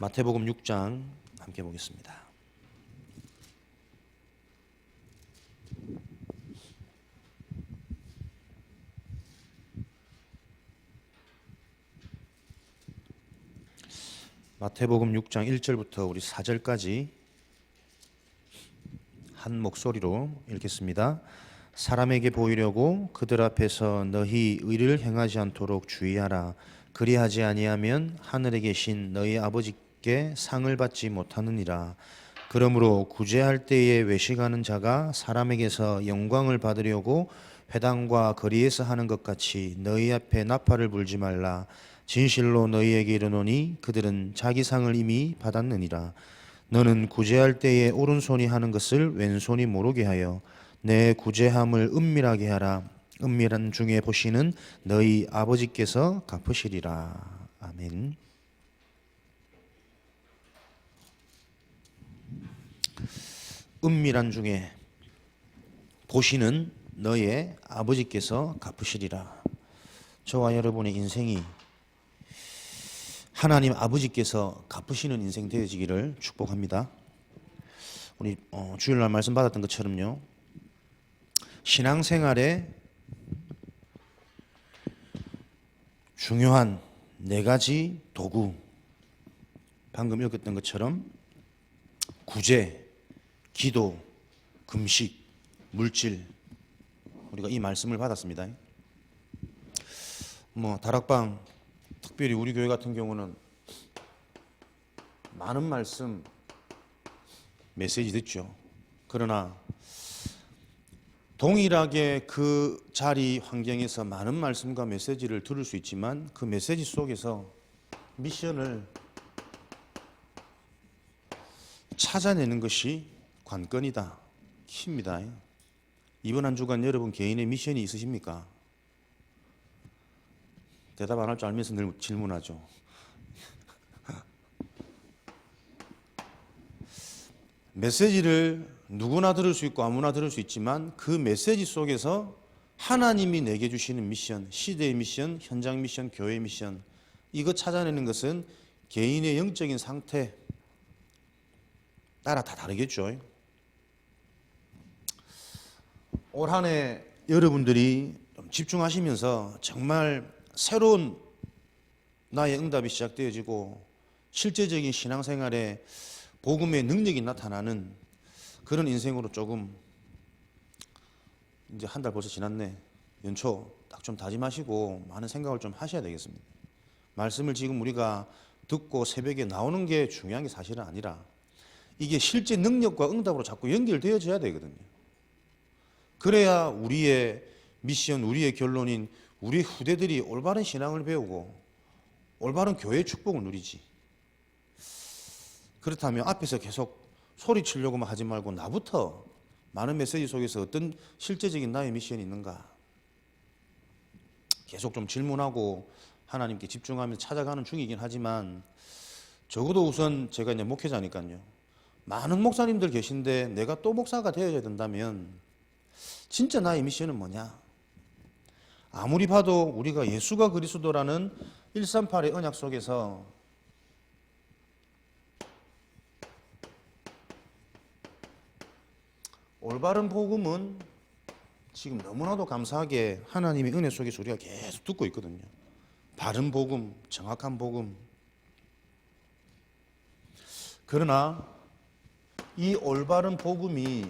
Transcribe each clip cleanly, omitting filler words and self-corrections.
마태복음 6장 함께 보겠습니다. 마태복음 6장 1절부터 우리 4절까지 한 목소리로 읽겠습니다. 사람에게 보이려고 그들 앞에서 너희 의를 행하지 않도록 주의하라. 그리하지 아니하면 하늘에 계신 너희 아버지께 상을 받지 못하느니라. 그러므로 구제할 때에 외식하는 자가 사람에게서 영광을 받으려고 회당과 거리에서 하는 것 같이 너희 앞에 나팔을 불지 말라. 진실로 너희에게 이르노니 그들은 자기 상을 이미 받았느니라. 너는 구제할 때에 오른손이 하는 것을 왼손이 모르게 하여 내 구제함을 은밀하게 하라. 은밀한 중에 보시는 너희 아버지께서 갚으시리라. 아멘. 은밀한 중에 보시는 너의 아버지께서 갚으시리라. 저와 여러분의 인생이 하나님 아버지께서 갚으시는 인생 되어지기를 축복합니다. 우리 주일날 말씀 받았던 것처럼요, 신앙생활에 중요한 4가지 도구, 방금 읽었던 것처럼 구제, 기도, 금식, 물질, 우리가 이 말씀을 받았습니다. 다락방, 특별히 우리 교회 같은 경우는 많은 말씀, 메시지 듣죠. 그러나 동일하게 그 자리 환경에서 많은 말씀과 메시지를 들을 수 있지만 그 메시지 속에서 미션을 찾아내는 것이 관건이다, 키입니다. 이번 한 주간 여러분 개인의 미션이 있으십니까? 대답 안 할 줄 알면서 늘 질문하죠. 메시지를 누구나 들을 수 있고 아무나 들을 수 있지만 그 메시지 속에서 하나님이 내게 주시는 미션, 시대의 미션, 현장 미션, 교회 미션, 이거 찾아내는 것은 개인의 영적인 상태 따라 다 다르겠죠. 올 한 해 여러분들이 좀 집중하시면서 정말 새로운 나의 응답이 시작되어지고 실제적인 신앙생활에 복음의 능력이 나타나는 그런 인생으로 조금, 이제 한 달 벌써 지났네, 연초 딱 좀 다짐하시고 많은 생각을 좀 하셔야 되겠습니다. 말씀을 지금 우리가 듣고 새벽에 나오는 게 중요한 게 사실은 아니라 이게 실제 능력과 응답으로 자꾸 연결되어져야 되거든요. 그래야 우리의 미션, 우리의 결론인 우리 후대들이 올바른 신앙을 배우고 올바른 교회의 축복을 누리지. 그렇다면 앞에서 계속 소리치려고만 하지 말고 나부터 많은 메시지 속에서 어떤 실제적인 나의 미션이 있는가 계속 좀 질문하고 하나님께 집중하면서 찾아가는 중이긴 하지만, 적어도 우선 제가 이제 목회자니까요, 많은 목사님들 계신데 내가 또 목사가 되어야 된다면 진짜 나의 미션은 뭐냐? 아무리 봐도 우리가 예수가 그리스도라는 138의 언약 속에서 올바른 복음은 지금 너무나도 감사하게 하나님의 은혜 속에서 우리가 계속 듣고 있거든요. 바른 복음, 정확한 복음. 그러나 이 올바른 복음이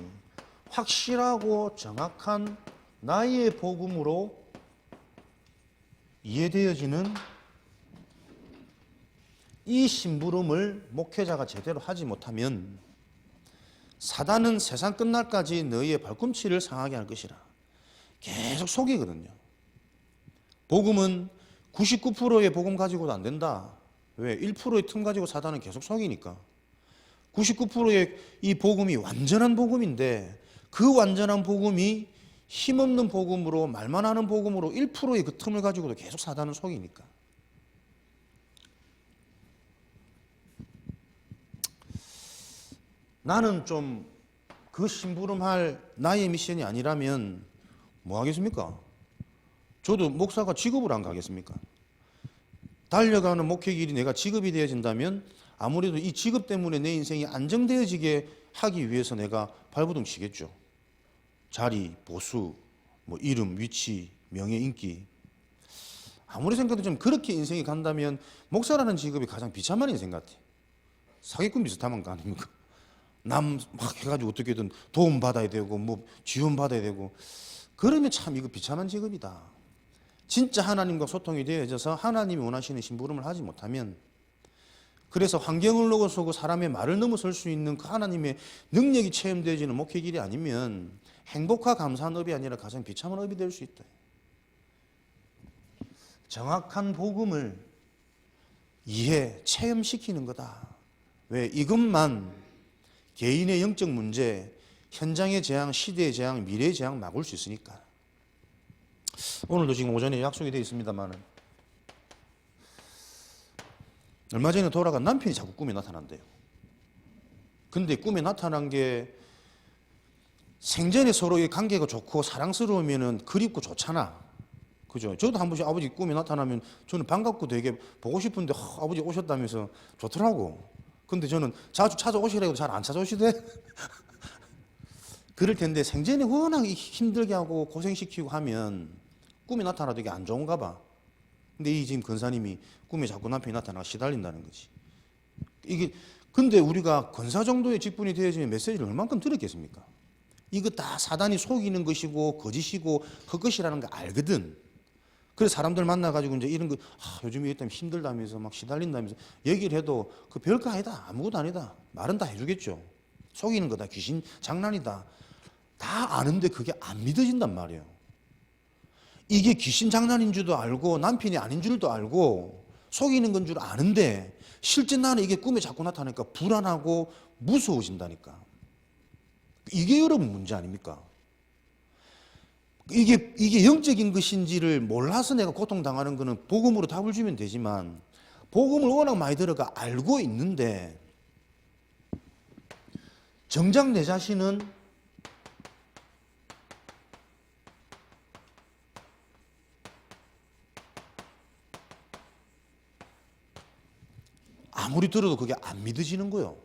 확실하고 정확한 나의 복음으로 이해되어지는 이 심부름을 목회자가 제대로 하지 못하면 사단은 세상 끝날까지 너희의 발꿈치를 상하게 할 것이라 계속 속이거든요. 복음은 99%의 복음 가지고도 안 된다. 왜? 1%의 틈 가지고 사단은 계속 속이니까. 99%의 이 복음이 완전한 복음인데 그 완전한 복음이 힘없는 복음으로, 말만 하는 복음으로 1%의 그 틈을 가지고도 계속 사단은 속이니까. 나는 좀 그 심부름할 나의 미션이 아니라면 뭐 하겠습니까? 저도 목사가 직업으로 안 가겠습니까? 달려가는 목회 길이 내가 직업이 되어진다면 아무래도 이 직업 때문에 내 인생이 안정되어지게 하기 위해서 내가 발버둥 치겠죠. 자리, 보수, 뭐 이름, 위치, 명예, 인기. 아무리 생각해도 좀 그렇게 인생이 간다면 목사라는 직업이 가장 비참한 인생 같아. 사기꾼 비슷한 거 아닙니까? 남 막 해가지고 어떻게든 도움 받아야 되고 뭐 지원 받아야 되고 그러면 참 이거 비참한 직업이다. 진짜 하나님과 소통이 되어져서 하나님이 원하시는 심부름을 하지 못하면, 그래서 환경을 넘어서고 사람의 말을 넘어설 수 있는 그 하나님의 능력이 체험되어지는 목회 길이 아니면 행복과 감사한 업이 아니라 가장 비참한 업이 될 수 있다. 정확한 복음을 이해, 체험시키는 거다. 왜? 이것만 개인의 영적 문제, 현장의 재앙, 시대의 재앙, 미래의 재앙 막을 수 있으니까. 오늘도 지금 오전에 약속이 되어 있습니다만 얼마 전에 돌아간 남편이 자꾸 꿈에 나타난대요. 근데 꿈에 나타난 게 생전에 서로의 관계가 좋고 사랑스러우면 그립고 좋잖아. 그죠? 저도 한 번씩 아버지 꿈에 나타나면 저는 반갑고 되게 보고 싶은데 아버지 오셨다면서 좋더라고. 근데 저는 자주 찾아오시라고 잘 안 찾아오시대. 그럴 텐데 생전에 워낙 힘들게 하고 고생시키고 하면 꿈에 나타나도 이게 안 좋은가 봐. 근데 이 지금 권사님이 꿈에 자꾸 남편이 나타나서 시달린다는 거지. 이게 근데 우리가 권사 정도의 직분이 되어지면 메시지를 얼만큼 들었겠습니까? 이거 다 사단이 속이는 것이고 거짓이고 헛것이라는 거 알거든. 그래서 사람들 만나가지고 이제 이런 거 요즘 이것 때문에 힘들다면서 막 시달린다면서 얘기를 해도 그 별거 아니다, 아무것도 아니다, 말은 다 해주겠죠. 속이는 거다, 귀신 장난이다, 다 아는데 그게 안 믿어진단 말이에요. 이게 귀신 장난인 줄도 알고 남편이 아닌 줄도 알고 속이는 건 줄 아는데 실제 나는 이게 꿈에 자꾸 나타나니까 불안하고 무서워진다니까. 이게 여러분 문제 아닙니까? 이게 영적인 것인지를 몰라서 내가 고통당하는 거는 복음으로 답을 주면 되지만, 복음을 워낙 많이 들어가 알고 있는데 정작 내 자신은 아무리 들어도 그게 안 믿어지는 거예요.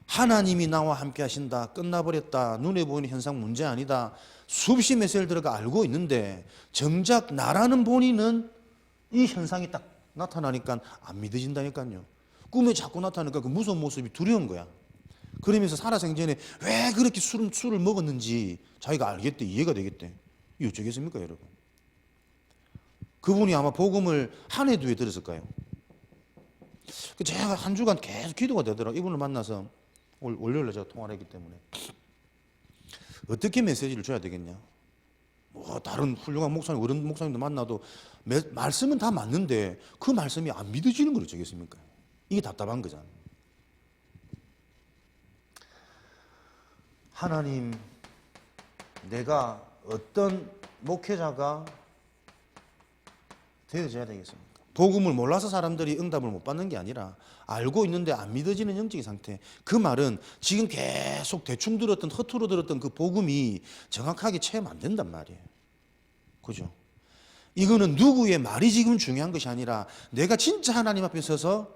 하나님이 나와 함께 하신다, 끝나버렸다, 눈에 보이는 현상 문제 아니다, 수없이 메시지를 들어가 알고 있는데 정작 나라는 본인은 이 현상이 딱 나타나니까 안 믿어진다니까요. 꿈에 자꾸 나타나니까 그 무서운 모습이 두려운 거야. 그러면서 살아생전에 왜 그렇게 술을 먹었는지 자기가 알겠대, 이해가 되겠대. 이게 어쩌겠습니까 여러분? 그분이 아마 복음을 한 해, 두 해 들었을까요? 제가 한 주간 계속 기도가 되더라고요. 이분을 만나서 월요일에 제가 통화를 했기 때문에 어떻게 메시지를 줘야 되겠냐. 뭐 다른 훌륭한 목사님, 어른 목사님도 만나도 말씀은 다 맞는데 그 말씀이 안 믿어지는 걸 어쩌겠습니까? 이게 답답한 거잖아요. 하나님, 내가 어떤 목회자가 되어져야 되겠습니까? 복음을 몰라서 사람들이 응답을 못 받는 게 아니라 알고 있는데 안 믿어지는 영적인 상태. 그 말은 지금 계속 대충 들었던, 허투루 들었던 그 복음이 정확하게 체험 안 된단 말이에요. 그죠? 이거는 누구의 말이 지금 중요한 것이 아니라 내가 진짜 하나님 앞에 서서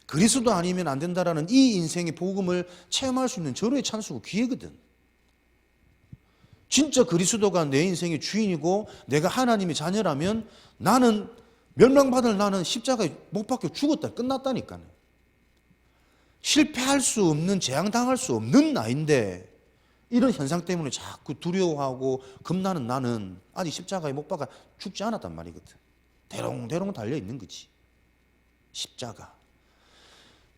그리스도 아니면 안 된다라는 이 인생의 복음을 체험할 수 있는 절호의 찬스고 기회거든. 진짜 그리스도가 내 인생의 주인이고 내가 하나님의 자녀라면 나는 멸망받을 나는 십자가에 못 박혀 죽었다, 끝났다니까요. 실패할 수 없는, 재앙당할 수 없는 나인데 이런 현상 때문에 자꾸 두려워하고 겁나는 나는 아직 십자가에 못 박아 죽지 않았단 말이거든. 대롱대롱 달려있는 거지. 십자가.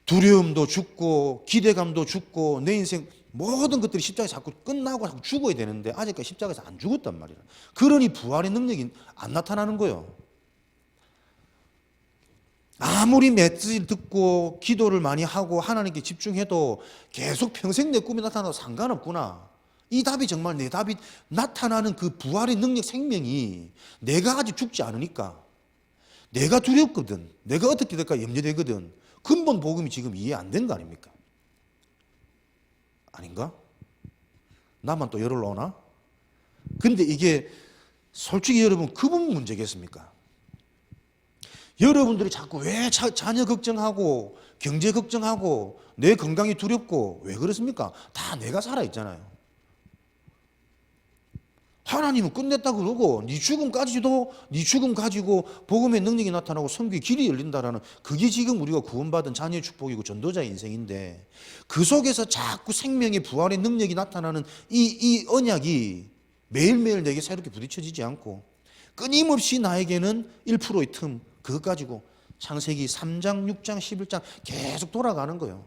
두려움도 죽고 기대감도 죽고 내 인생 모든 것들이 십자가에 자꾸 끝나고 자꾸 죽어야 되는데 아직까지 십자가에서 안 죽었단 말이야. 그러니 부활의 능력이 안 나타나는 거예요. 아무리 메시지를 듣고 기도를 많이 하고 하나님께 집중해도 계속 평생 내 꿈이 나타나도 상관없구나. 이 답이 정말 내 답이 나타나는 그 부활의 능력, 생명이 내가 아직 죽지 않으니까 내가 두렵거든, 내가 어떻게 될까 염려되거든. 근본 복음이 지금 이해 안 된 거 아닙니까? 아닌가? 나만 또 열을 놓나? 근데 이게 솔직히 여러분 그분 문제겠습니까? 여러분들이 자꾸 왜 자녀 걱정하고 경제 걱정하고 내 건강이 두렵고 왜 그렇습니까? 다 내가 살아있잖아요. 하나님은 끝냈다 그러고 네 죽음까지도 네 죽음 가지고 복음의 능력이 나타나고 선교의 길이 열린다라는 그게 지금 우리가 구원받은 자녀의 축복이고 전도자의 인생인데 그 속에서 자꾸 생명의 부활의 능력이 나타나는 이 언약이 매일매일 내게 새롭게 부딪혀지지 않고 끊임없이 나에게는 1%의 틈 그것 가지고 창세기 3장, 6장, 11장 계속 돌아가는 거예요.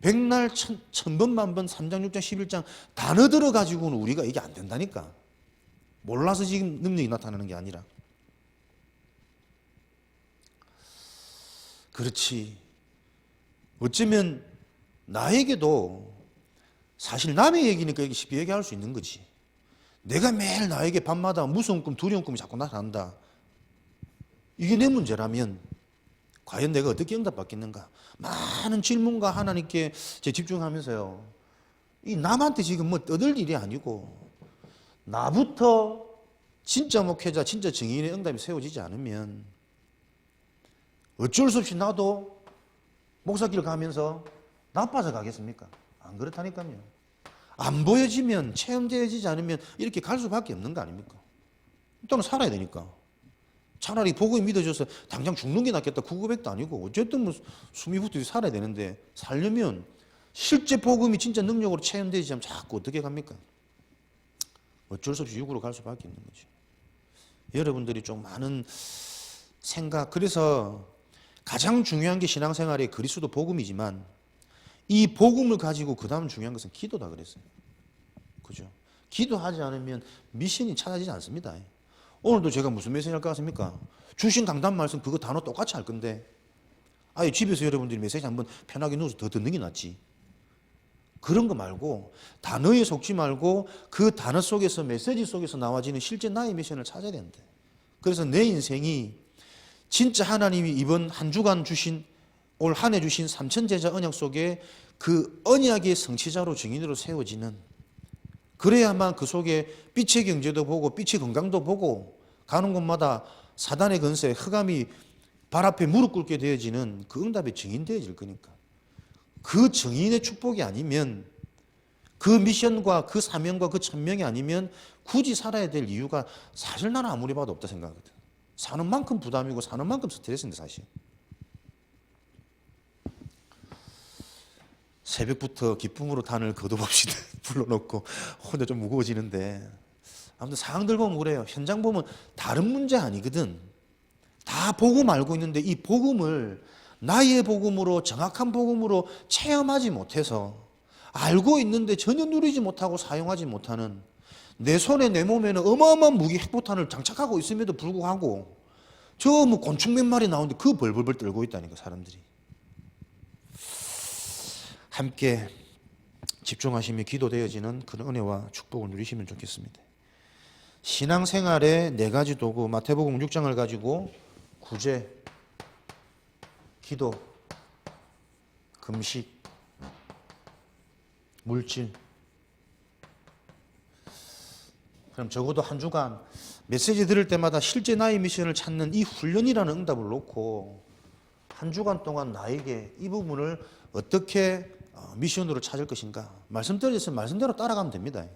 백날 천번 만번 3장, 6장, 11장 단어 들어가지고는 우리가 이게 안 된다니까. 몰라서 지금 능력이 나타나는 게 아니라. 그렇지. 어쩌면 나에게도 사실 남의 얘기니까 이게 쉽게 얘기할 수 있는 거지. 내가 매일 나에게 밤마다 무서운 꿈, 두려운 꿈이 자꾸 나타난다. 이게 내 문제라면 과연 내가 어떻게 응답받겠는가? 많은 질문과 하나님께 집중하면서요. 이 남한테 지금 뭐 떠들 일이 아니고 나부터 진짜 목회자, 진짜 증인의 응답이 세워지지 않으면 어쩔 수 없이 나도 목사길 가면서 나빠져 가겠습니까? 안 그렇다니까요. 안 보여지면 체험되어지지 않으면 이렇게 갈 수밖에 없는 거 아닙니까? 일단은 살아야 되니까. 차라리 복음이 믿어져서 당장 죽는 게 낫겠다. 9,900도 아니고 어쨌든 뭐 숨이 붙어서 살아야 되는데 살려면 실제 복음이 진짜 능력으로 체험되지 않으면 자꾸 어떻게 갑니까? 어쩔 수 없이 육으로 갈 수밖에 없는 거죠. 여러분들이 좀 많은 생각, 그래서 가장 중요한 게 신앙생활의 그리스도 복음이지만 이 복음을 가지고 그 다음 중요한 것은 기도다 그랬어요. 그죠? 기도하지 않으면 미션이 찾아지지 않습니다. 오늘도 제가 무슨 메시지 할 것 같습니까? 주신 강단 말씀 그거 단어 똑같이 할 건데 아예 집에서 여러분들이 메시지 한번 편하게 누워서 더 듣는 게 낫지. 그런 거 말고 단어에 속지 말고 그 단어 속에서 메시지 속에서 나와지는 실제 나의 미션을 찾아야 된대. 그래서 내 인생이 진짜 하나님이 이번 한 주간 주신 올 한 해 주신 3,000제자 언약 속에 그 언약의 성취자로 증인으로 세워지는, 그래야만 그 속에 빛의 경제도 보고 빛의 건강도 보고 가는 곳마다 사단의 건세, 흑암이 발 앞에 무릎 꿇게 되어지는 그 응답의 증인 되어질 거니까. 그 증인의 축복이 아니면, 그 미션과 그 사명과 그 천명이 아니면 굳이 살아야 될 이유가 사실 나는 아무리 봐도 없다 생각하거든. 사는 만큼 부담이고 사는 만큼 스트레스인데 사실. 새벽부터 기쁨으로 단을 거둬봅시다. 불러놓고 혼자 좀 무거워지는데 아무튼 상황들 보면 그래요. 현장 보면 다른 문제 아니거든. 다 복음 알고 있는데 이 복음을 나의 복음으로, 정확한 복음으로 체험하지 못해서 알고 있는데 전혀 누리지 못하고 사용하지 못하는, 내 손에 내 몸에는 어마어마한 무기 핵폭탄을 장착하고 있음에도 불구하고 저 뭐 곤충 몇 마리 나오는데 그 벌벌벌 떨고 있다니까 사람들이. 함께 집중하시며 기도되어지는 그런 은혜와 축복을 누리시면 좋겠습니다. 신앙생활의 4가지 도구, 마태복음 6장을 가지고 구제, 기도, 금식, 물질. 그럼 적어도 한 주간 메시지 들을 때마다 실제 나의 미션을 찾는 이 훈련이라는 응답을 놓고 한 주간 동안 나에게 이 부분을 어떻게 미션으로 찾을 것인가. 말씀대로 있으면 말씀대로 따라가면 됩니다.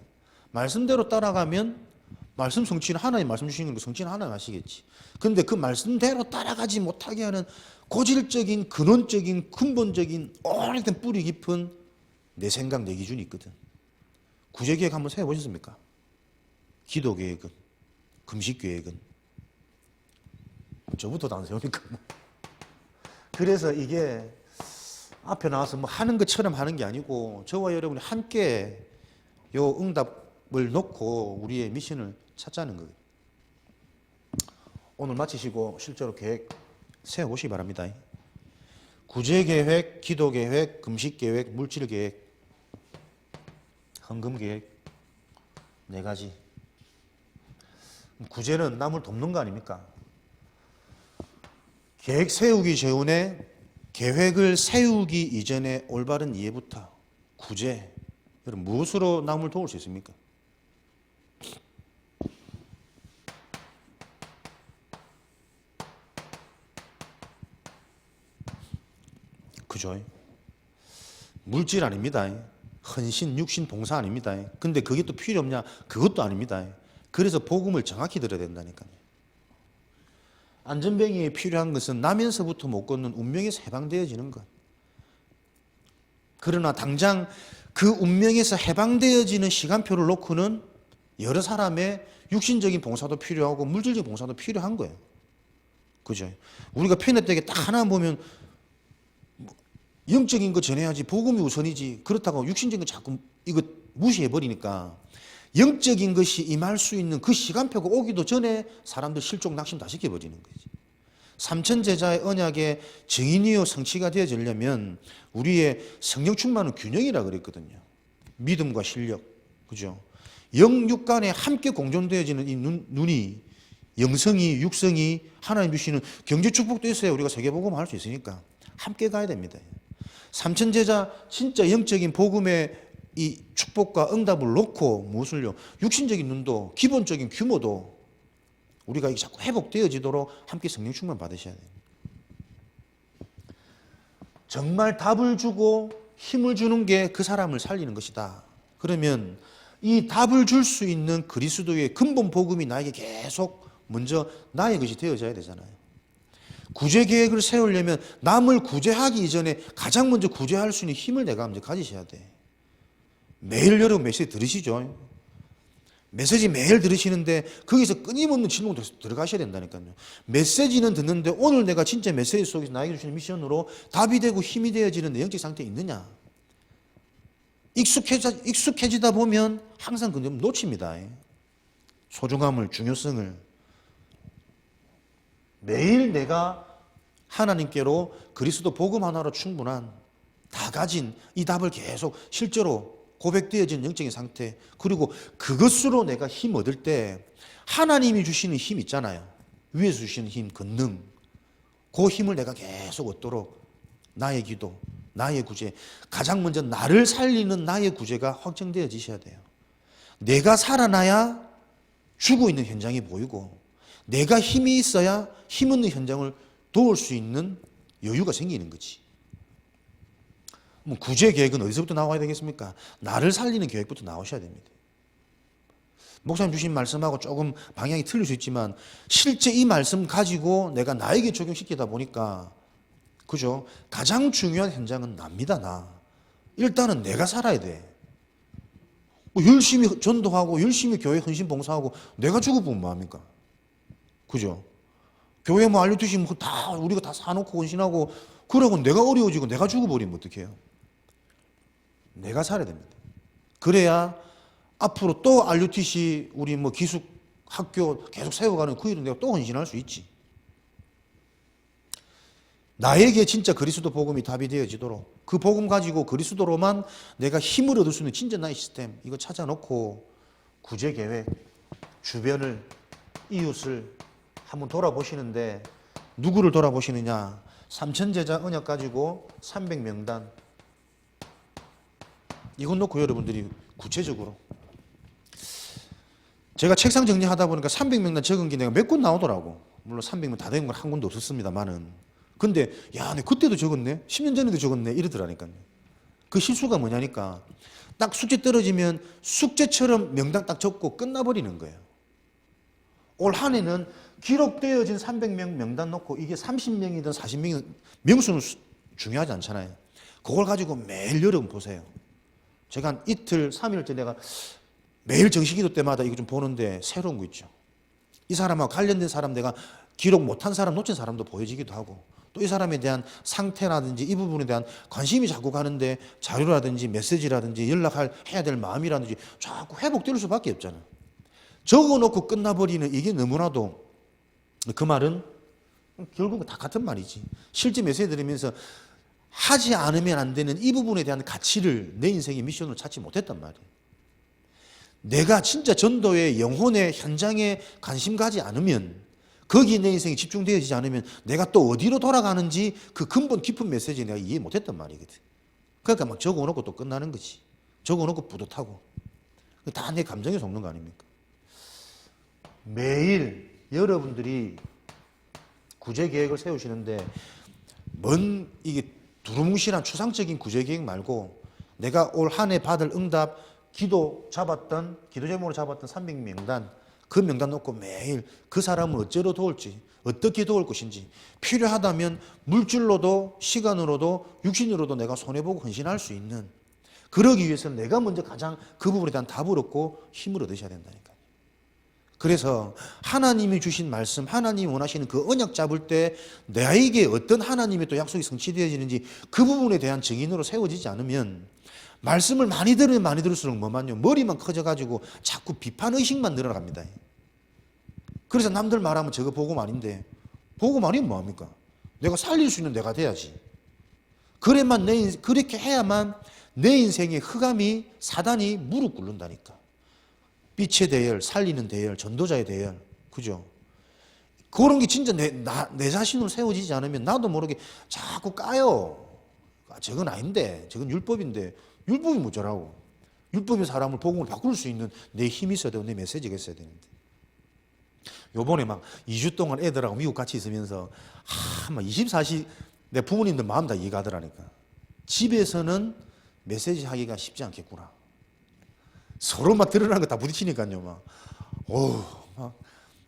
말씀대로 따라가면 말씀 성취는 하나님 말씀 주시는 거 성취는 하나님 하시겠지. 그런데 그 말씀대로 따라가지 못하게 하는 고질적인 근원적인 근본적인 오래된 뿌리 깊은 내 생각 내 기준이 있거든. 구제 계획 한번 세워보셨습니까? 기도 계획은, 금식 계획은. 저부터도 안 세우니까 뭐. 그래서 이게 앞에 나와서 뭐 하는 것처럼 하는 게 아니고 저와 여러분이 함께 요 응답을 놓고 우리의 미션을 찾자는 거예요. 오늘 마치시고 실제로 계획 세워보시기 바랍니다. 구제 계획, 기도 계획, 금식 계획, 물질 계획, 헌금 계획 4가지. 구제는 남을 돕는 거 아닙니까? 계획 세우기 전에, 계획을 세우기 이전에 올바른 이해부터 구제. 여러분 무엇으로 남을 도울 수 있습니까? 그죠? 물질 아닙니다. 헌신, 육신, 봉사 아닙니다. 근데 그게 또 필요 없냐? 그것도 아닙니다. 그래서 복음을 정확히 들어야 된다니까요. 안전뱅이에 필요한 것은 나면서부터 못 걷는 운명에서 해방되어지는 것. 그러나 당장 그 운명에서 해방되어지는 시간표를 놓고는 여러 사람의 육신적인 봉사도 필요하고 물질적인 봉사도 필요한 거예요. 그죠? 우리가 편협되게 딱 하나 보면 영적인 거 전해야지, 복음이 우선이지. 그렇다고 육신적인 거 자꾸 이거 무시해버리니까 영적인 것이 임할 수 있는 그 시간표가 오기도 전에 사람들 실족 낙심 다 시켜버리는 거지. 삼천제자의 언약의 증인이요 성취가 되어지려면 우리의 성령 충만은 균형이라 그랬거든요. 믿음과 실력, 그죠? 영육 간에 함께 공존되어지는 이 눈이, 영성이, 육성이 하나님 주시는 경제 축복도 있어야 우리가 세계복음을 할 수 있으니까 함께 가야 됩니다. 삼천제자 진짜 영적인 복음의 이 축복과 응답을 놓고 무엇을요? 육신적인 눈도 기본적인 규모도 우리가 이게 자꾸 회복되어지도록 함께 성령 충만 받으셔야 돼요. 정말 답을 주고 힘을 주는 게 그 사람을 살리는 것이다. 그러면 이 답을 줄 수 있는 그리스도의 근본 복음이 나에게 계속 먼저 나의 것이 되어져야 되잖아요. 구제 계획을 세우려면 남을 구제하기 이전에 가장 먼저 구제할 수 있는 힘을 내가 먼저 가지셔야 돼. 매일 여러분 메시지 들으시죠? 메시지 매일 들으시는데 거기서 끊임없는 질문 들어가셔야 된다니까요. 메시지는 듣는데 오늘 내가 진짜 메시지 속에서 나에게 주시는 미션으로 답이 되고 힘이 되어지는 내 영적 상태에 있느냐? 익숙해지다 보면 항상 그 점 놓칩니다. 소중함을, 중요성을. 매일 내가 하나님께로 그리스도 복음 하나로 충분한 다 가진 이 답을 계속 실제로 고백되어진 영적인 상태, 그리고 그것으로 내가 힘 얻을 때 하나님이 주시는 힘 있잖아요. 위에서 주시는 힘, 권능. 그 힘을 내가 계속 얻도록 나의 기도, 나의 구제, 가장 먼저 나를 살리는 나의 구제가 확정되어지셔야 돼요. 내가 살아나야 죽어 있는 현장이 보이고 내가 힘이 있어야 힘 없는 현장을 도울 수 있는 여유가 생기는 거지. 구제 계획은 어디서부터 나와야 되겠습니까? 나를 살리는 계획부터 나오셔야 됩니다. 목사님 주신 말씀하고 조금 방향이 틀릴 수 있지만 실제 이 말씀 가지고 내가 나에게 적용시키다 보니까 그죠? 가장 중요한 현장은 납니다. 나. 일단은 내가 살아야 돼. 열심히 전도하고 열심히 교회 헌신 봉사하고 내가 죽어보면 뭐합니까? 그죠? 교회 뭐 알려주시 다 우리가 다 사놓고 헌신하고 그러고 내가 어려워지고 내가 죽어버리면 어떡해요? 내가 살아야 됩니다. 그래야 앞으로 또 RUTC 우리 뭐 기숙 학교 계속 세워가는 그 일은 내가 또 헌신할 수 있지. 나에게 진짜 그리스도 복음이 답이 되어지도록 그 복음 가지고 그리스도로만 내가 힘을 얻을 수 있는 진짜 나의 시스템 이거 찾아놓고 구제 계획, 주변을, 이웃을 한번 돌아보시는데 누구를 돌아보시느냐? 삼천제자 언약 가지고 300명단 이건 놓고 여러분들이 구체적으로 제가 책상 정리하다 보니까 300명단 적은 게 내가 몇 권 나오더라고. 물론 300명 다 된 건 한 권도 없었습니다만은 근데 야, 내 그때도 적었네 10년 전에도 적었네 이러더라니까요. 그 실수가 뭐냐니까 딱 숙제 떨어지면 숙제처럼 명단 딱 적고 끝나버리는 거예요. 올 한 해는 기록되어진 300명 명단 놓고 이게 30명이든 40명이든 명수는 중요하지 않잖아요. 그걸 가지고 매일 여러분 보세요. 제가 한 이틀, 3일째 내가 매일 정식기도 때마다 이거 좀 보는데 새로운 거 있죠. 이 사람하고 관련된 사람 내가 기록 못한 사람, 놓친 사람도 보여지기도 하고 또 이 사람에 대한 상태라든지 이 부분에 대한 관심이 자꾸 가는데 자료라든지 메시지라든지 해야 될 마음이라든지 자꾸 회복될 수밖에 없잖아요. 적어놓고 끝나버리는 이게 너무나도 그 말은 결국은 다 같은 말이지. 실제 메시지 들으면서 하지 않으면 안 되는 이 부분에 대한 가치를 내 인생의 미션으로 찾지 못했단 말이에요. 내가 진짜 전도의 영혼의 현장에 관심 가지 않으면 거기에 내 인생이 집중되어지지 않으면 내가 또 어디로 돌아가는지 그 근본 깊은 메시지 내가 이해 못했단 말이거든. 그러니까 막 적어놓고 또 끝나는 거지. 적어놓고 뿌듯하고 다 내 감정에 속는 거 아닙니까? 매일 여러분들이 구제 계획을 세우시는데 이게 두루뭉실한 추상적인 구제계획 말고 내가 올 한 해 받을 응답, 기도 제목으로 잡았던 300명단, 그 명단 놓고 매일 그 사람을 어째로 도울지, 어떻게 도울 것인지, 필요하다면 물질로도 시간으로도 육신으로도 내가 손해보고 헌신할 수 있는, 그러기 위해서는 내가 먼저 가장 그 부분에 대한 답을 얻고 힘을 얻으셔야 된다니까요. 그래서 하나님이 주신 말씀, 하나님이 원하시는 그 언약 잡을 때 나에게 어떤 하나님의 또 약속이 성취되어지는지 그 부분에 대한 증인으로 세워지지 않으면 말씀을 많이 들으면 많이 들을수록 뭐만요? 머리만 커져가지고 자꾸 비판의식만 늘어갑니다. 그래서 남들 말하면 저거 복음 아닌데, 복음 아니면 뭐합니까? 내가 살릴 수 있는 내가 돼야지. 그렇게 해야만 내 인생의 흑암이, 사단이 무릎 꿇는다니까. 빛의 대열, 살리는 대열, 전도자의 대열. 그죠? 그런 게 진짜 내 자신으로 세워지지 않으면 나도 모르게 자꾸 까요. 저건 아닌데, 저건 율법인데, 율법이 뭐더라고. 율법이 사람을 복음으로 바꿀 수 있는 내 힘이 있어야 되고 내 메시지가 있어야 되는데. 요번에 막 2주 동안 애들하고 미국 같이 있으면서 막 24시 내 부모님들 마음 다 이해가더라니까. 집에서는 메시지 하기가 쉽지 않겠구나. 서로 막 드러나는 거 다 부딪히니까요. 막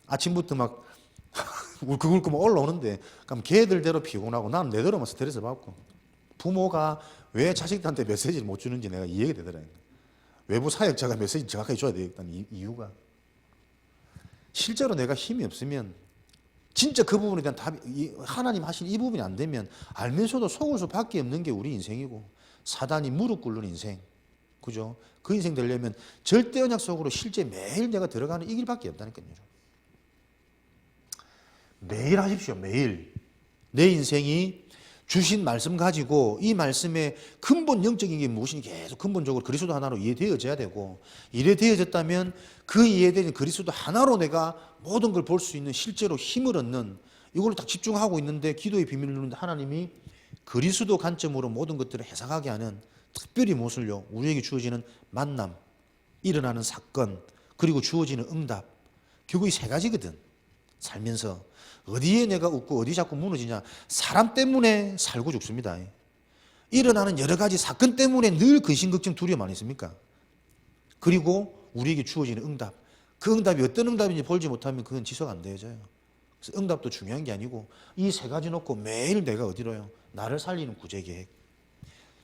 아침부터 막 울컥울컥 올라오는데, 그럼 걔들대로 피곤하고 나는 내대로만 스트레스 받고. 부모가 왜 자식들한테 메시지를 못 주는지 내가 이해가 되더라고요. 외부 사역자가 메시지 정확하게 줘야 되겠다는 이유가. 실제로 내가 힘이 없으면 진짜 그 부분에 대한 답이, 하나님 하신 이 부분이 안 되면 알면서도 속을 수밖에 없는 게 우리 인생이고, 사단이 무릎 꿇는 인생, 그죠? 그 인생 되려면 절대 언약 속으로 실제 매일 내가 들어가는 이 길밖에 없다니까요. 매일 하십시오. 매일 내 인생이 주신 말씀 가지고 이 말씀의 근본 영적인 게 무엇인지 계속 근본적으로 그리스도 하나로 이해되어져야 되고, 이해되어졌다면 그 이해된 그리스도 하나로 내가 모든 걸 볼 수 있는 실제로 힘을 얻는, 이걸로 딱 집중하고 있는데 기도의 비밀을 누르는데 하나님이 그리스도 관점으로 모든 것들을 해석하게 하는, 특별히 무엇을요? 우리에게 주어지는 만남, 일어나는 사건, 그리고 주어지는 응답. 결국 이 세 가지거든. 살면서 어디에 내가 웃고 어디 자꾸 무너지냐? 사람 때문에 살고 죽습니다. 일어나는 여러 가지 사건 때문에 늘 근심, 걱정, 두려움 안 있습니까? 그리고 우리에게 주어지는 응답. 그 응답이 어떤 응답인지 볼지 못하면 그건 지속 안 되어져요. 그래서 응답도 중요한 게 아니고 이 세 가지 놓고 매일 내가 어디로요? 나를 살리는 구제계획.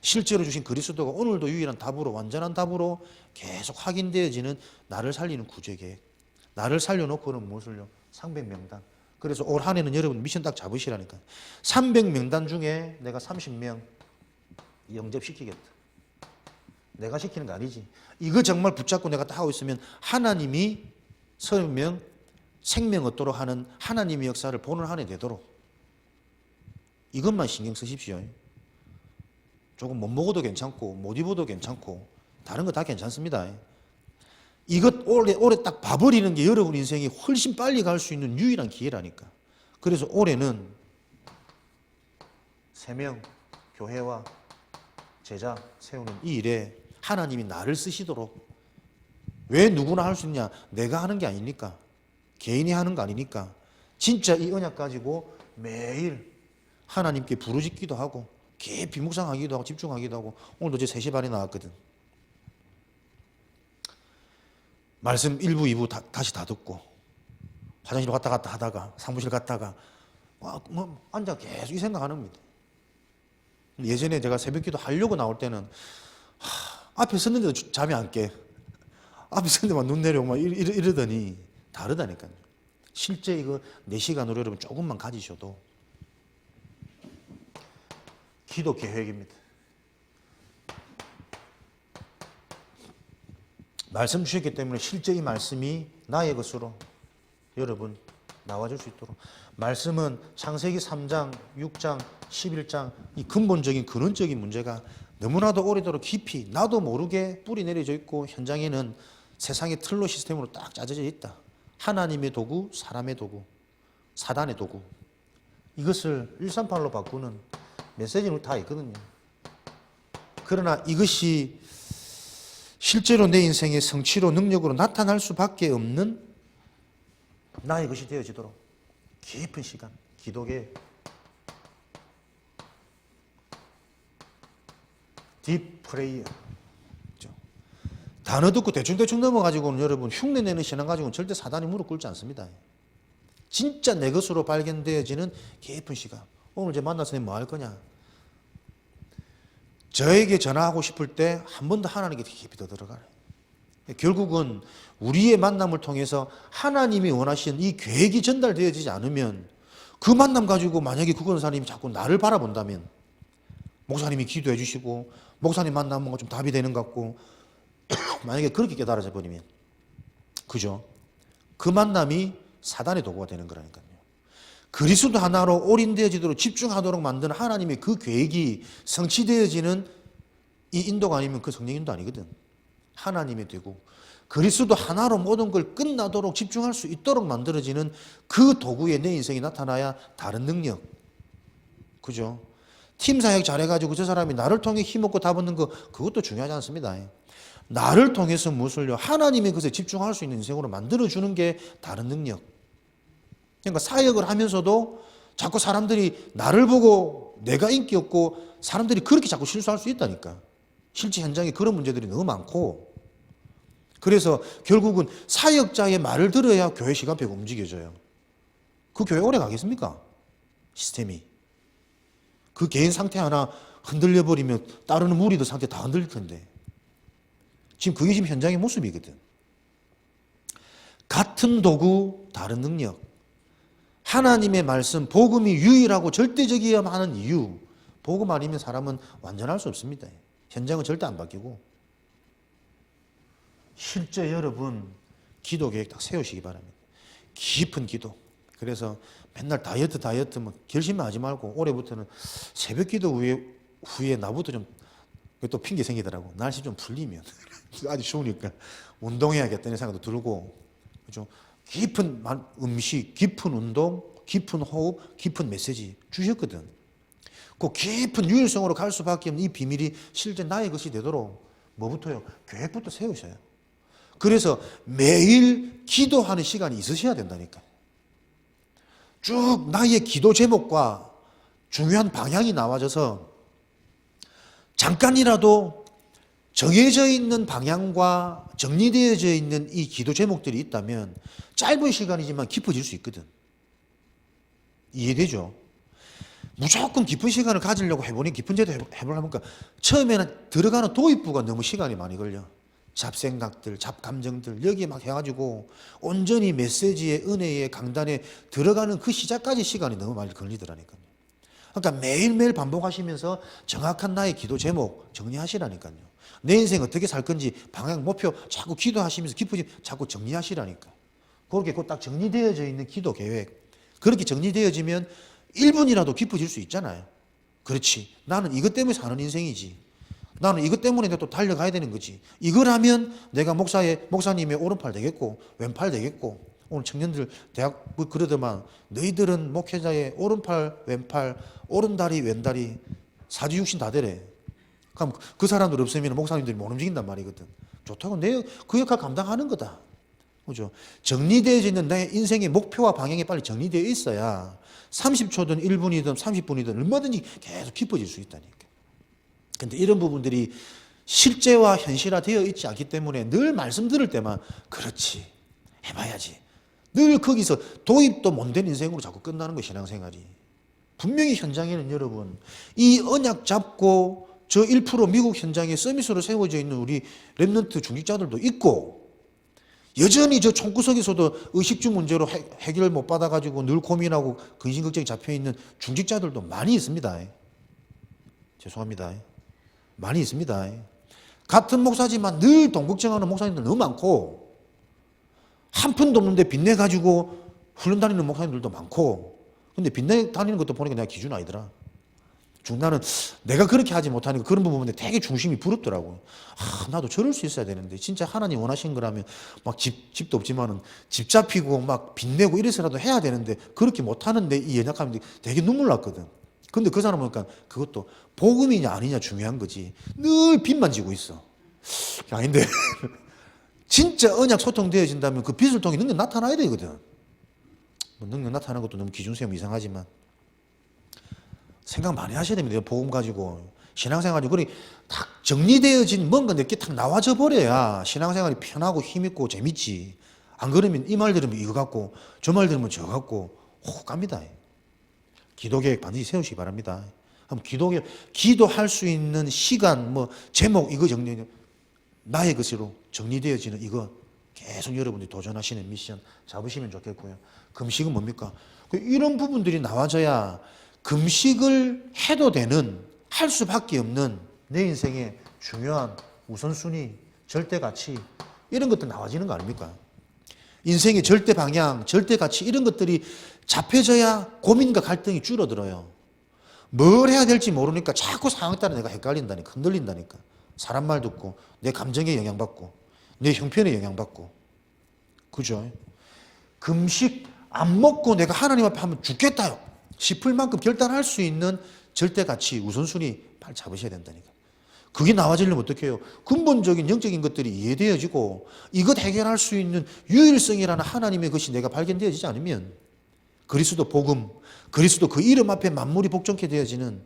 실제로 주신 그리스도가 오늘도 유일한 답으로, 완전한 답으로 계속 확인되어지는 나를 살리는 구제계획. 나를 살려놓고는 무엇을요? 300명단. 그래서 올 한 해는 여러분 미션 딱 잡으시라니까. 300명단 중에 내가 30명 영접시키겠다. 내가 시키는 거 아니지. 이거 정말 붙잡고 내가 딱 하고 있으면 하나님이 30명 생명 얻도록 하는 하나님의 역사를 보는 한 해 되도록, 이것만 신경 쓰십시오. 조금 못 먹어도 괜찮고 못 입어도 괜찮고 다른 거 다 괜찮습니다. 이것 올해 딱 봐버리는 게 여러분 인생이 훨씬 빨리 갈 수 있는 유일한 기회라니까. 그래서 올해는 3명 교회와 제자 세우는 이 일에 하나님이 나를 쓰시도록. 왜 누구나 할 수 있냐? 내가 하는 게 아니니까, 개인이 하는 거 아니니까 진짜 이 언약 가지고 매일 하나님께 부르짖기도 하고 깊이 묵상하기도 하고 집중하기도 하고. 오늘도 제 3시 반에 나왔거든. 말씀 1부, 2부 다시 다 듣고 화장실 갔다 갔다 하다가 사무실 갔다가 앉아 계속 이 생각하는 겁니다. 예전에 제가 새벽기도 하려고 나올 때는 앞에 섰는데도 잠이 안 깨. 앞에 섰는데 막 눈 내려오고 막 이러더니 다르다니까요. 실제 이거 4시간으로 여러분 조금만 가지셔도 기도 계획입니다. 말씀 주셨기 때문에 실제 이 말씀이 나의 것으로 여러분 나와줄 수 있도록. 말씀은 창세기 3장, 6장, 11장 이 근본적인 근원적인 문제가 너무나도 오래도록 깊이 나도 모르게 뿌리 내려져 있고, 현장에는 세상의 틀로 시스템으로 딱 짜져져 있다. 하나님의 도구, 사람의 도구, 사단의 도구. 이것을 138로 바꾸는 메시지는 다 있거든요. 그러나 이것이 실제로 내 인생의 성취로 능력으로 나타날 수밖에 없는 나의 것이 되어지도록 깊은 시간, 기도계 딥 프레이어. 단어 듣고 대충대충 넘어가지고는 여러분 흉내내는 신앙 가지고는 절대 사단이 무릎 꿇지 않습니다. 진짜 내 것으로 발견되어지는 깊은 시간. 오늘 이제 만나서 뭐 할 거냐? 저에게 전화하고 싶을 때 한 번 더 하나님께 깊이 더 들어가요. 결국은 우리의 만남을 통해서 하나님이 원하시는 이 계획이 전달되어지지 않으면 그 만남 가지고 만약에 그 권사님이 자꾸 나를 바라본다면 목사님이 기도해 주시고 목사님 만나면 좀 답이 되는 것 같고 만약에 그렇게 깨달아져 버리면 그죠? 그 만남이 사단의 도구가 되는 거라니까요. 그리스도 하나로 올인되어지도록 집중하도록 만드는 하나님의 그 계획이 성취되어지는 이 인도가 아니면 그 성령 인도 아니거든. 하나님의 되고 그리스도 하나로 모든 걸 끝나도록 집중할 수 있도록 만들어지는 그 도구에 내 인생이 나타나야 다른 능력. 그죠? 팀 사역 잘해가지고 저 사람이 나를 통해 힘없고 답 얻는 거 그것도 중요하지 않습니다. 나를 통해서 무엇을요? 하나님의 것에 집중할 수 있는 인생으로 만들어주는 게 다른 능력. 그러니까 사역을 하면서도 자꾸 사람들이 나를 보고 내가 인기 없고 사람들이 그렇게 자꾸 실수할 수 있다니까. 실제 현장에 그런 문제들이 너무 많고 그래서 결국은 사역자의 말을 들어야 교회 시간표가 움직여져요. 그 교회 오래 가겠습니까? 시스템이. 그 개인 상태 하나 흔들려 버리면 따르는 무리들 상태 다 흔들릴 텐데. 지금 그게 지금 현장의 모습이거든. 같은 도구, 다른 능력. 하나님의 말씀, 복음이 유일하고 절대적이어야만 하는 이유. 복음 아니면 사람은 완전할 수 없습니다. 현장은 절대 안 바뀌고. 실제 여러분 기도 계획 딱 세우시기 바랍니다. 깊은 기도. 그래서 맨날 다이어트 뭐 결심만 하지 말고 올해부터는 새벽 기도 후에 나부터 좀 또 핑계 생기더라고. 날씨 좀 풀리면 아주 추우니까 운동해야겠다는 생각도 들고 그죠? 깊은 음식, 깊은 운동, 깊은 호흡, 깊은 메시지 주셨거든. 그 깊은 유일성으로 갈 수밖에 없는 이 비밀이 실제 나의 것이 되도록 뭐부터요? 계획부터 세우셔요. 그래서 매일 기도하는 시간이 있으셔야 된다니까. 쭉 나의 기도 제목과 중요한 방향이 나와져서 잠깐이라도 정해져 있는 방향과 정리되어져 있는 이 기도 제목들이 있다면 짧은 시간이지만 깊어질 수 있거든. 이해되죠? 무조건 깊은 시간을 가지려고 해보니 깊은 제도 해보려니까 처음에는 들어가는 도입부가 너무 시간이 많이 걸려. 잡생각들, 잡감정들 여기에 막 해가지고 온전히 메시지의 은혜의 강단에 들어가는 그 시작까지 시간이 너무 많이 걸리더라니까요. 그러니까 매일매일 반복하시면서 정확한 나의 기도 제목 정리하시라니까요. 내 인생 어떻게 살 건지 방향, 목표 자꾸 기도하시면서 깊어지 자꾸 정리하시라니까. 그렇게 딱 정리되어져 있는 기도 계획. 그렇게 정리되어지면 1분이라도 깊어질 수 있잖아요. 그렇지. 나는 이것 때문에 사는 인생이지. 나는 이것 때문에 또 달려가야 되는 거지. 이걸 하면 내가 목사님의 오른팔 되겠고 왼팔 되겠고 오늘 청년들 대학 그러더만 너희들은 목회자의 오른팔 왼팔 오른다리 왼다리 사지육신 다 되래. 그럼 그 사람들 없으면 목사님들이 못 움직인단 말이거든. 좋다고 내 그 역할 감당하는 거다. 그죠? 정리되어 있는 내 인생의 목표와 방향이 빨리 정리되어 있어야 30초든 1분이든 30분이든 얼마든지 계속 깊어질 수 있다니까. 근데 이런 부분들이 실제와 현실화되어 있지 않기 때문에 늘 말씀 들을 때만 그렇지 해봐야지 늘 거기서 도입도 못 된 인생으로 자꾸 끝나는 거예요. 신앙생활이. 분명히 현장에는 여러분 이 언약 잡고 저 1% 미국 현장에 서밋으로 세워져 있는 우리 랩런트 중직자들도 있고 여전히 저 총구석에서도 의식주 문제로 해결 못 받아가지고 늘 고민하고 근심걱정이 잡혀있는 중직자들도 많이 있습니다. 죄송합니다. 많이 있습니다. 같은 목사지만 늘 돈 걱정하는 목사님들 너무 많고 한 푼도 없는데 빚내 가지고 훈련 다니는 목사님들도 많고 근데 빚내 다니는 것도 보니까 내가 기준 아니더라. 나는 내가 그렇게 하지 못하니까 그런 부분에 되게 중심이 부럽더라고. 나도 저럴 수 있어야 되는데 진짜 하나님 원하신 거라면 막 집도 없지만은 집 잡히고 막 빚내고 이래서라도 해야 되는데 그렇게 못하는데 이 연약함이 되게 눈물 났거든. 근데 그 사람 보니까 그것도 복음이냐 아니냐 중요한 거지. 늘 빚만 지고 있어. 아닌데 진짜 언약 소통되어진다면 그 빚을 통해 능력 나타나야 되거든. 뭐 능력 나타나는 것도 너무 기준 세우면 이상하지만 생각 많이 하셔야 됩니다. 복음 가지고 신앙생활이 그리 딱 정리되어진 뭔가 내게 딱 나와져 버려야 신앙생활이 편하고 힘있고 재밌지. 안 그러면 이 말 들으면 이거 같고 저 말 들으면 저거 같고 혹 갑니다. 기도계획 반드시 세우시기 바랍니다. 한번 기도할 수 있는 시간, 뭐 제목 이거 정리, 나의 것으로 정리되어지는 이거 계속 여러분들이 도전하시는 미션 잡으시면 좋겠고요. 금식은 뭡니까? 이런 부분들이 나와져야 금식을 해도 되는, 할 수밖에 없는 내 인생의 중요한 우선순위, 절대가치 이런 것들 나와지는 거 아닙니까? 인생의 절대 방향, 절대 가치 이런 것들이 잡혀져야 고민과 갈등이 줄어들어요. 뭘 해야 될지 모르니까 자꾸 상황에 따라 내가 헷갈린다니까, 흔들린다니까. 사람 말 듣고 내 감정에 영향받고 내 형편에 영향받고. 그죠? 금식 안 먹고 내가 하나님 앞에 하면 죽겠다요 싶을 만큼 결단할 수 있는 절대 가치, 우선순위 빨리 잡으셔야 된다니까. 그게 나와지려면 어떻게 해요? 근본적인 영적인 것들이 이해되어지고 이것 해결할 수 있는 유일성이라는 하나님의 것이 내가 발견되어지지 않으면 그리스도 복음, 그리스도 그 이름 앞에 만물이 복종케 되어지는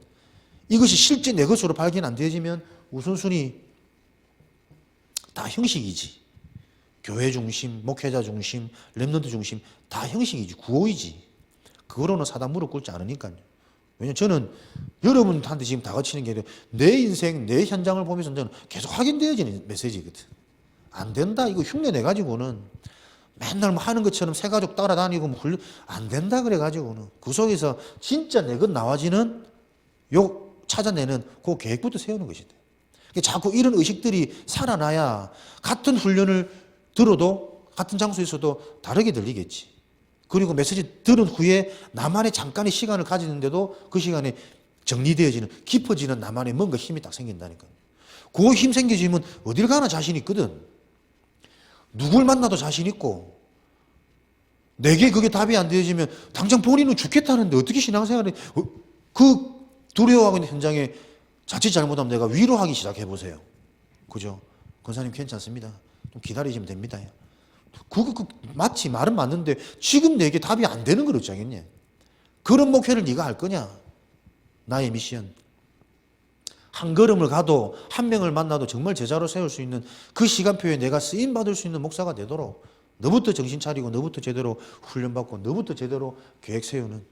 이것이 실제 내 것으로 발견 안 되어지면 우선순위 다 형식이지. 교회 중심, 목회자 중심, 렘넌트 중심 다 형식이지, 구호이지. 그거로는 사단 무릎 꿇지 않으니까요. 왜냐면 저는 여러분한테 지금 다가치는 게 아니라 내 인생, 내 현장을 보면서 저는 계속 확인되어지는 메시지거든. 안 된다, 이거 흉내 내가지고는 맨날 뭐 하는 것처럼 새 가족 따라다니고 뭐 안 된다 그래가지고는 그 속에서 진짜 내 것 나와지는 욕 찾아내는 그 계획부터 세우는 것이다. 자꾸 이런 의식들이 살아나야 같은 훈련을 들어도 같은 장소에서도 다르게 들리겠지. 그리고 메시지 들은 후에 나만의 잠깐의 시간을 가지는데도 그 시간에 정리되어지는, 깊어지는 나만의 뭔가 힘이 딱 생긴다니까요. 그 힘 생겨지면 어딜 가나 자신 있거든. 누굴 만나도 자신 있고, 내게 그게 답이 안 되어지면 당장 본인은 죽겠다는데 어떻게 신앙생활을, 그 두려워하고 있는 현장에 자칫 잘못하면 내가 위로하기 시작해보세요. 그죠? 권사님 괜찮습니다. 좀 기다리시면 됩니다. 마치 말은 맞는데 지금 내게 답이 안 되는 걸 어쩌겠냐. 그런 목회를 네가 할 거냐. 나의 미션. 한 걸음을 가도 한 명을 만나도 정말 제자로 세울 수 있는 그 시간표에 내가 쓰임받을 수 있는 목사가 되도록 너부터 정신 차리고 너부터 제대로 훈련받고 너부터 제대로 계획 세우는,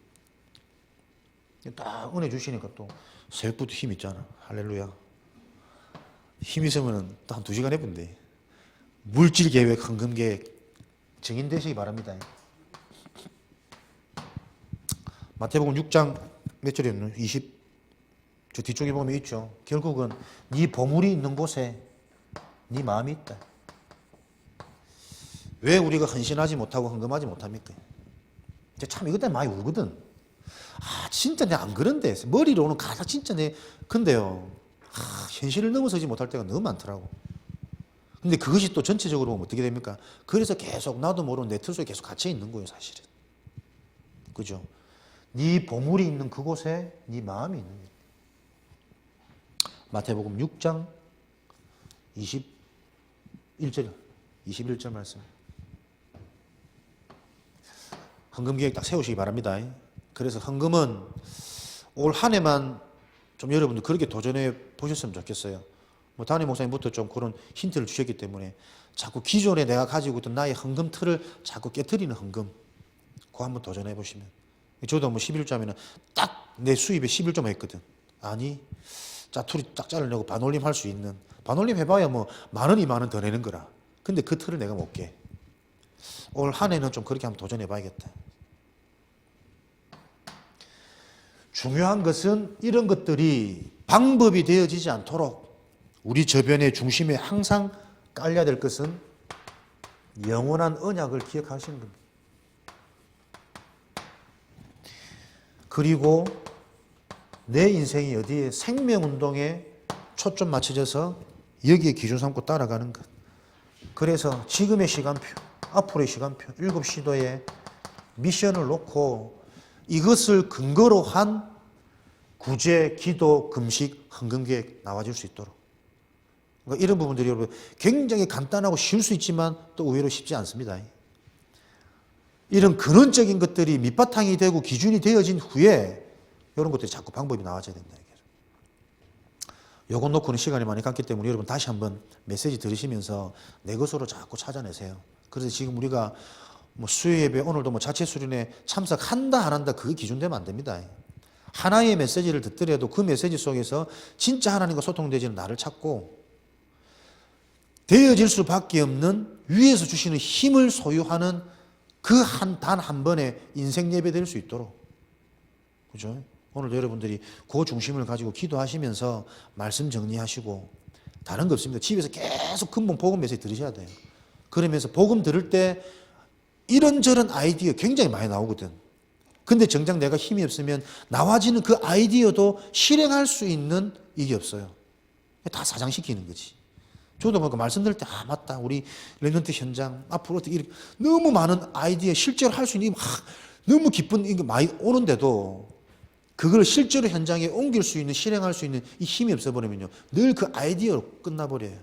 딱 은혜 주시니까 또 새벽부터 힘 있잖아. 할렐루야. 힘 있으면 또 한 2시간 해본대. 물질 계획, 헌금 계획 증인되시기 바랍니다. 마태복음 6장 몇 절이었노? 20. 저 뒤쪽에 보면 있죠. 결국은 네 보물이 있는 곳에 네 마음이 있다. 왜 우리가 헌신하지 못하고 헌금하지 못합니까? 참 이것 때문에 많이 울거든. 아 진짜 내가 안 그런데 머리로 오는 가사 진짜 근데요. 현실을 넘어서지 못할 때가 너무 많더라고. 근데 그것이 또 전체적으로 보면 어떻게 됩니까? 그래서 계속 나도 모르는 네트 속에 계속 갇혀 있는 거예요, 사실은. 그죠? 네 보물이 있는 그곳에 네 마음이 있는 거예요. 마태복음 6장 21절 말씀. 헌금 계획 딱 세우시기 바랍니다. 그래서 헌금은 올 한 해만 좀 여러분들 그렇게 도전해 보셨으면 좋겠어요. 뭐 담임 목사님부터 좀 그런 힌트를 주셨기 때문에 자꾸 기존에 내가 가지고 있던 나의 헌금 틀을 자꾸 깨트리는 헌금, 그거 한번 도전해 보시면. 저도 뭐 11조 하면은 딱 내 수입에 11조만 했거든. 아니 짜투리 딱 잘라내고 반올림 할 수 있는, 반올림 해봐야 뭐 10,000원 20,000원 더 내는 거라. 근데 그 틀을 내가 못 깨. 올 한 해는 좀 그렇게 한번 도전해 봐야겠다. 중요한 것은 이런 것들이 방법이 되어지지 않도록 우리 저변의 중심에 항상 깔려야 될 것은 영원한 언약을 기억하시는 겁니다. 그리고 내 인생이 어디에 생명운동에 초점 맞춰져서 여기에 기준 삼고 따라가는 것. 그래서 지금의 시간표, 앞으로의 시간표, 7시도에 미션을 놓고 이것을 근거로 한 구제, 기도, 금식, 헌금계획 나와줄 수 있도록. 그러니까 이런 부분들이 여러분 굉장히 간단하고 쉬울 수 있지만 또 의외로 쉽지 않습니다. 이런 근원적인 것들이 밑바탕이 되고 기준이 되어진 후에 이런 것들이 자꾸 방법이 나와져야 된다. 요것 놓고는 시간이 많이 갔기 때문에 여러분 다시 한번 메시지 들으시면서 내 것으로 자꾸 찾아내세요. 그래서 지금 우리가 뭐 수요 예배 오늘도 뭐 자체 수련회 참석한다 안 한다 그게 기준되면 안 됩니다. 하나의 메시지를 듣더라도 그 메시지 속에서 진짜 하나님과 소통되지는 나를 찾고 되어질 수밖에 없는 위에서 주시는 힘을 소유하는 그 단 한 번의 인생 예배 될 수 있도록. 그죠? 오늘도 여러분들이 그 중심을 가지고 기도하시면서 말씀 정리하시고 다른 거 없습니다. 집에서 계속 근본 복음 메시지 들으셔야 돼요. 그러면서 복음 들을 때 이런저런 아이디어 굉장히 많이 나오거든. 근데 정작 내가 힘이 없으면 나와지는 그 아이디어도 실행할 수 있는 이게 없어요. 다 사장시키는 거지. 저도 뭐 말씀 들을 때, 맞다. 우리 랩런트 현장, 앞으로 어떻게 이렇게 너무 많은 아이디어 실제로 할 수 있는, 너무 기쁜 게 많이 오는데도 그걸 실제로 현장에 옮길 수 있는, 실행할 수 있는 이 힘이 없어버리면요. 늘 그 아이디어로 끝나버려요.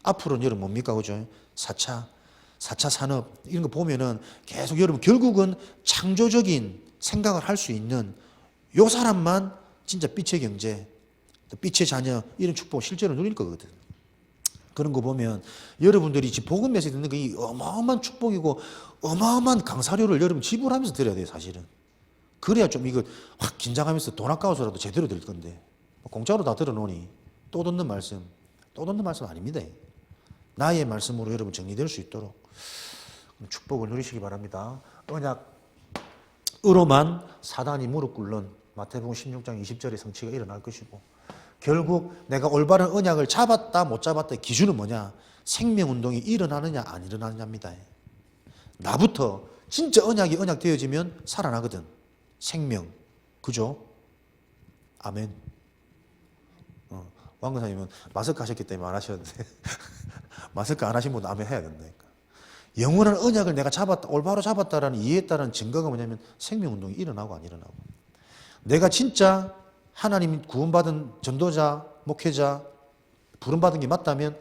앞으로는 여러분 뭡니까? 그죠? 4차 산업, 이런 거 보면은 계속 여러분 결국은 창조적인 생각을 할 수 있는 요 사람만 진짜 빛의 경제, 빛의 자녀, 이런 축복을 실제로 누릴 거거든. 그런 거 보면 여러분들이 지금 복음 메시지 듣는 게 어마어마한 축복이고 어마어마한 강사료를 여러분 지불하면서 드려야 돼요, 사실은. 그래야 좀 이거 확 긴장하면서 돈 아까워서라도 제대로 될 건데. 공짜로 다 들어놓으니 또 듣는 말씀 아닙니다. 나의 말씀으로 여러분 정리될 수 있도록 축복을 누리시기 바랍니다. 언약으로만 사단이 무릎 꿇는 마태복음 16장 20절의 성취가 일어날 것이고, 결국 내가 올바른 언약을 잡았다 못 잡았다의 기준은 뭐냐? 생명운동이 일어나느냐 안 일어나느냐입니다. 나부터 진짜 언약이 언약 되어지면 살아나거든. 생명. 그죠? 아멘. 왕건사님은 마스크 하셨기 때문에 안 하셨는데 마스크 안 하신 분도 아멘 해야 된다니까. 영원한 언약을 내가 잡았다, 올바로 잡았다라는 이해에 따른 증거가 뭐냐면 생명운동이 일어나고 안 일어나고. 내가 진짜 하나님 구원받은 전도자, 목회자, 부름받은 게 맞다면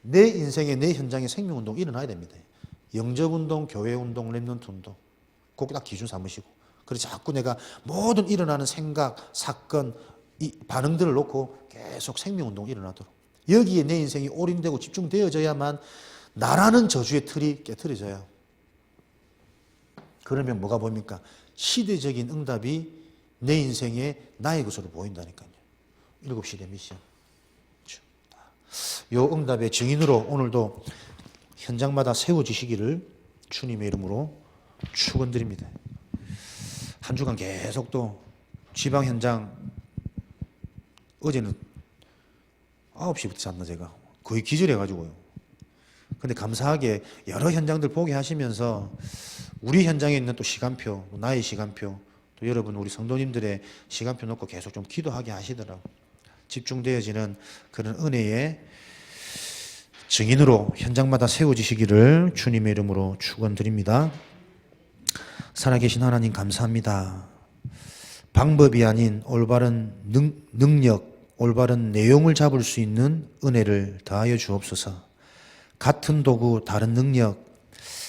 내 인생에, 내 현장에 생명운동이 일어나야 됩니다. 영접운동, 교회운동, 랩런트운동. 꼭 딱 기준 삼으시고. 그래서 자꾸 내가 모든 일어나는 생각, 사건, 이 반응들을 놓고 계속 생명운동이 일어나도록. 여기에 내 인생이 올인되고 집중되어져야만 나라는 저주의 틀이 깨트려져요. 그러면 뭐가 보입니까? 시대적인 응답이 내 인생에 나의 것으로 보인다니까요. 7시대 미션. 요 응답의 증인으로 오늘도 현장마다 세워지시기를 주님의 이름으로 축원드립니다. 한 주간 계속 또 지방 현장, 어제는 9시부터 잤나 제가. 거의 기절해가지고요. 근데 감사하게 여러 현장들 보게 하시면서 우리 현장에 있는 또 시간표, 나의 시간표, 또 여러분 우리 성도님들의 시간표 놓고 계속 좀 기도하게 하시더라고요. 집중되어지는 그런 은혜의 증인으로 현장마다 세워지시기를 주님의 이름으로 축원드립니다. 살아계신 하나님 감사합니다. 방법이 아닌 올바른 능력, 올바른 내용을 잡을 수 있는 은혜를 더하여 주옵소서. 같은 도구, 다른 능력,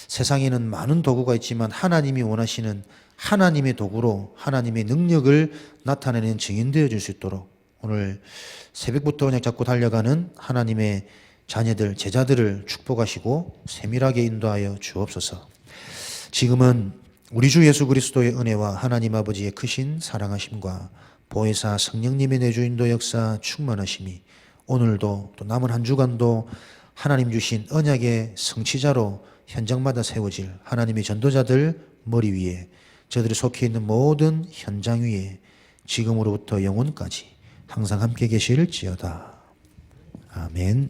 세상에는 많은 도구가 있지만 하나님이 원하시는 하나님의 도구로 하나님의 능력을 나타내는 증인 되어줄 수 있도록 오늘 새벽부터 언약 잡고 달려가는 하나님의 자녀들, 제자들을 축복하시고 세밀하게 인도하여 주옵소서. 지금은 우리 주 예수 그리스도의 은혜와 하나님 아버지의 크신 사랑하심과 보혜사 성령님의 내주인도 역사 충만하심이 오늘도 또 남은 한 주간도 하나님 주신 언약의 성취자로 현장마다 세워질 하나님의 전도자들 머리 위에, 저들이 속해 있는 모든 현장 위에 지금으로부터 영원까지 항상 함께 계실지어다. 아멘.